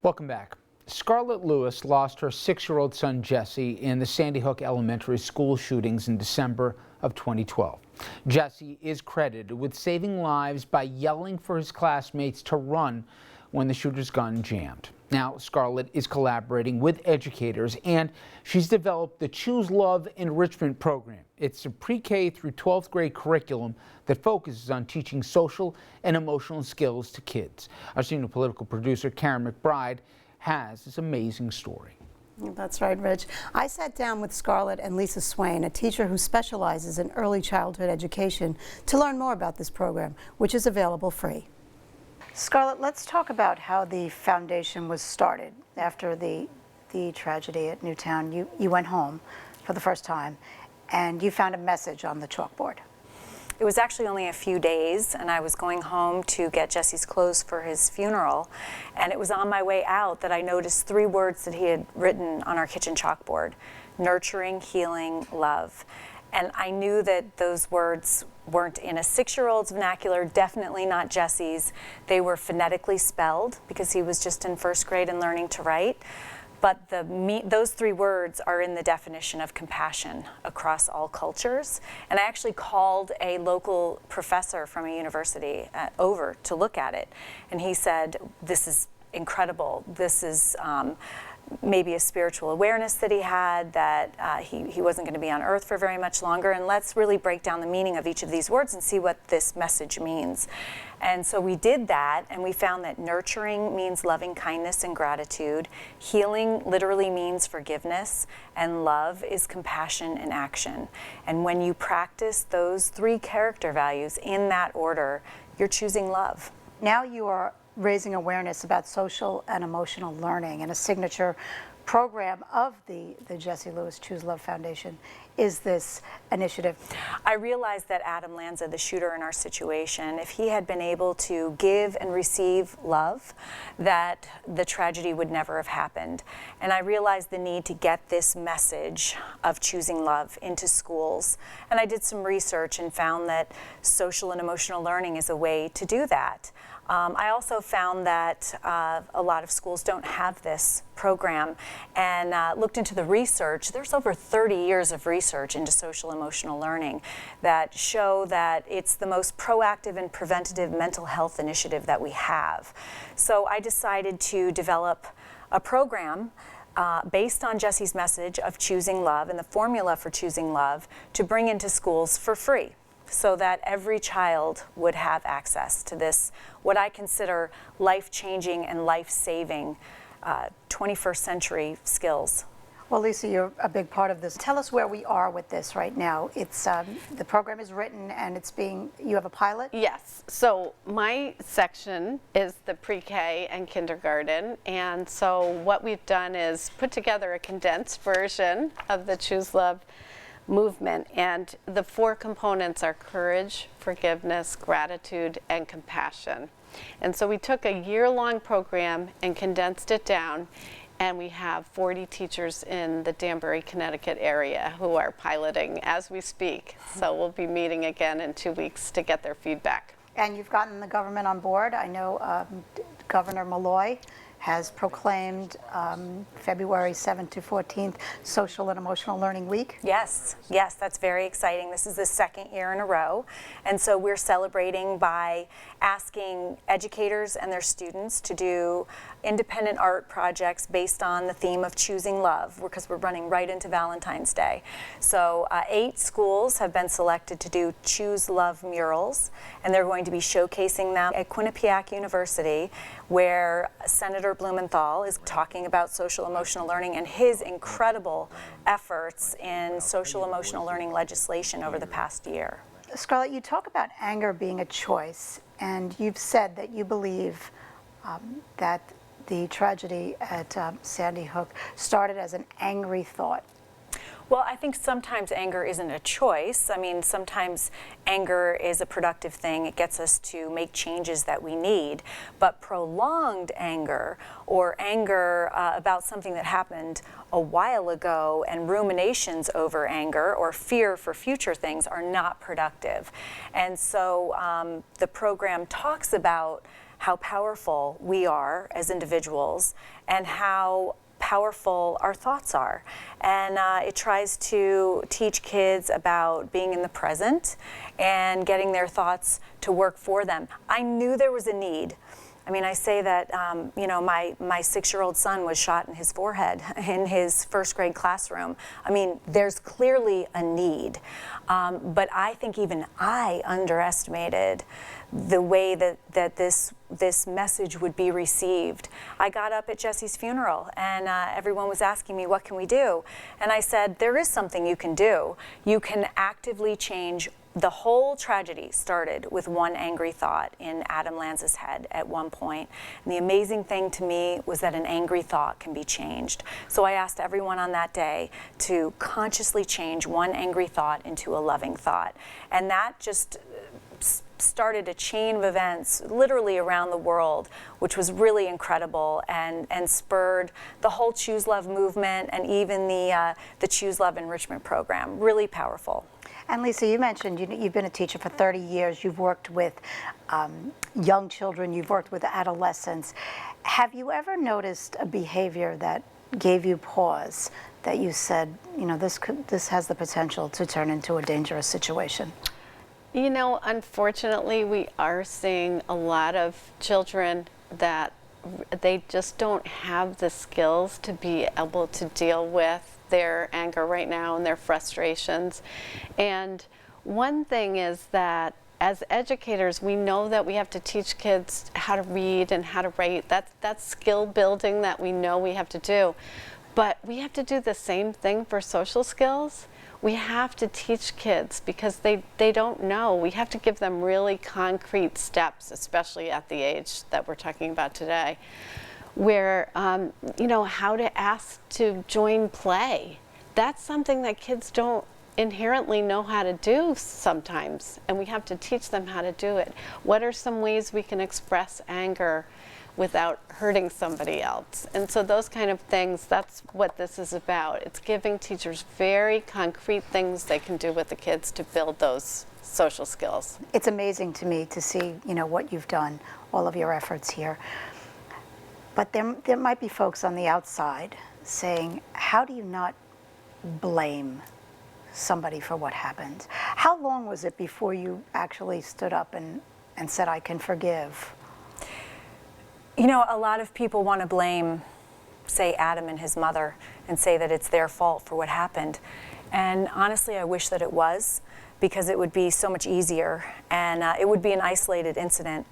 Welcome back. Scarlett Lewis lost her 6-year-old son Jesse in the Sandy Hook Elementary School shootings in December of 2012. Jesse is credited with saving lives by yelling for his classmates to run when the shooter's gun jammed. Now, Scarlett is collaborating with educators, and she's developed the Choose Love Enrichment Program. It's a pre-K through 12th grade curriculum that focuses on teaching social and emotional skills to kids. Our senior political producer, Caryn McBride, has this amazing story. That's right, Rich. I sat down with Scarlett and Lisa Swain, a teacher who specializes in early childhood education, to learn more about this program, which is available free. Scarlett, let's talk about how the foundation was started after the tragedy at Newtown. You went home for the first time, and you found a message on the chalkboard. It was actually only a few days, and I was going home to get Jesse's clothes for his funeral, and it was on my way out that I noticed 3 words that he had written on our kitchen chalkboard: nurturing, healing, love. And I knew that those words weren't in a 6-year-old's vernacular, definitely not Jesse's. They were phonetically spelled because he was just in 1st grade and learning to write. But those 3 words are in the definition of compassion across all cultures. And I actually called a local professor from a university over to look at it. And he said, "This is incredible. This is maybe a spiritual awareness that he had, that he wasn't going to be on earth for very much longer, and let's really break down the meaning of each of these words and see what this message means." And so we did that, and we found that nurturing means loving kindness and gratitude, healing literally means forgiveness, and love is compassion in action. And when you practice those 3 character values in that order, you're choosing love. Now you are raising awareness about social and emotional learning, and a signature program of the Jesse Lewis Choose Love Foundation is this initiative. I realized that Adam Lanza, the shooter in our situation, if he had been able to give and receive love, that the tragedy would never have happened. And I realized the need to get this message of choosing love into schools. And I did some research and found that social and emotional learning is a way to do that. I also found that a lot of schools don't have this program, and looked into the research. There's over 30 years of research into social emotional learning that show that it's the most proactive and preventative mental health initiative that we have. So I decided to develop a program based on Jesse's message of choosing love and the formula for choosing love to bring into schools for free, so that every child would have access to this, what I consider life-changing and life-saving 21st century skills. Well, Lisa, you're a big part of this. Tell us where we are with this right now. It's the program is written, and you have a pilot? Yes. So my section is the pre-K and kindergarten, and so what we've done is put together a condensed version of the Choose Love movement, and the 4 components are courage, forgiveness, gratitude, and compassion. And so we took a year-long program and condensed it down, and we have 40 teachers in the Danbury, Connecticut area who are piloting as we speak. So we'll be meeting again in 2 weeks to get their feedback. And you've gotten the government on board. I know Governor Malloy has proclaimed February 7th to 14th Social and Emotional Learning Week. Yes, yes, that's very exciting. This is the 2nd year in a row, and so we're celebrating by asking educators and their students to do independent art projects based on the theme of choosing love, because we're running right into Valentine's Day. So 8 schools have been selected to do Choose Love murals, and they're going to be showcasing them at Quinnipiac University, where Senator Blumenthal is talking about social emotional learning and his incredible efforts in social emotional learning legislation over the past year. Scarlett, you talk about anger being a choice, and you've said that you believe that the tragedy at Sandy Hook started as an angry thought. Well, I think sometimes anger isn't a choice. I mean, sometimes anger is a productive thing. It gets us to make changes that we need. But prolonged anger, or anger about something that happened a while ago, and ruminations over anger or fear for future things are not productive. And so the program talks about how powerful we are as individuals and how powerful our thoughts are. And it tries to teach kids about being in the present and getting their thoughts to work for them. I knew there was a need. I mean, I say that, you know, my 6-year-old son was shot in his forehead in his first grade classroom. I mean, there's clearly a need. But I think even I underestimated the way that this message would be received. I got up at Jesse's funeral and everyone was asking me, what can we do? And I said, there is something you can do. You can actively change. The whole tragedy started with one angry thought in Adam Lanza's head at one point. And the amazing thing to me was that an angry thought can be changed. So I asked everyone on that day to consciously change one angry thought into a loving thought. And that just started a chain of events literally around the world, which was really incredible and spurred the whole Choose Love movement and even the Choose Love enrichment program. Really powerful. And Lisa, you mentioned you've been a teacher for 30 years. You've worked with young children. You've worked with adolescents. Have you ever noticed a behavior that gave you pause, that you said, you know, this has the potential to turn into a dangerous situation? You know, unfortunately, we are seeing a lot of children that they just don't have the skills to be able to deal with their anger right now and their frustrations. And one thing is that as educators, we know that we have to teach kids how to read and how to write. That's skill building that we know we have to do. But we have to do the same thing for social skills. We have to teach kids because they don't know. We have to give them really concrete steps, especially at the age that we're talking about today, where, you know, how to ask to join play. That's something that kids don't inherently know how to do sometimes, and we have to teach them how to do it. What are some ways we can express anger without hurting somebody else? And so those kind of things, that's what this is about. It's giving teachers very concrete things they can do with the kids to build those social skills. It's amazing to me to see, you know, what you've done, all of your efforts here. But there might be folks on the outside saying, how do you not blame somebody for what happened? How long was it before you actually stood up and said, I can forgive? You know, a lot of people want to blame, say, Adam and his mother and say that it's their fault for what happened. And honestly, I wish that it was, because it would be so much easier and it would be an isolated incident.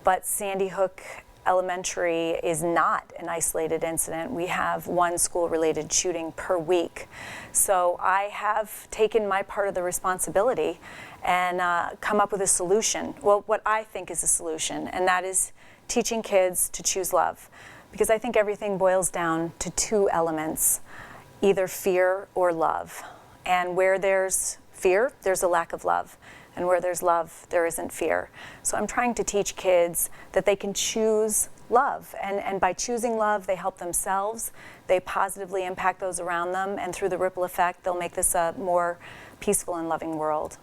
But Sandy Hook Elementary is not an isolated incident. We have one school-related shooting per week. So I have taken my part of the responsibility and come up with a solution. Well, what I think is a solution, and that is teaching kids to choose love. Because I think everything boils down to two elements, either fear or love. And where there's fear, there's a lack of love. And where there's love, there isn't fear. So I'm trying to teach kids that they can choose love. And by choosing love, they help themselves, they positively impact those around them, and through the ripple effect, they'll make this a more peaceful and loving world.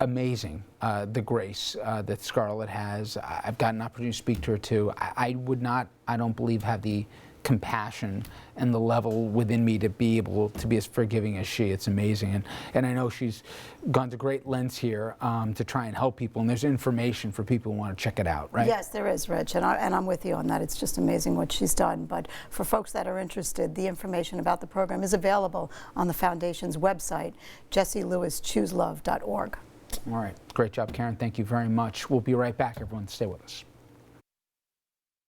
Amazing, the grace that Scarlett has. I've got an opportunity to speak to her too. I would not, I don't believe, have the compassion and the level within me to be able to be as forgiving as she. It's amazing. And I know she's gone to great lengths here to try and help people, and there's information for people who want to check it out, right? Yes, there is, Rich, and I'm with you on that. It's just amazing what she's done. But for folks that are interested, the information about the program is available on the Foundation's website, jesselewischooselove.org. All right, great job, Caryn. Thank you very much. We'll be right back, everyone. Stay with us.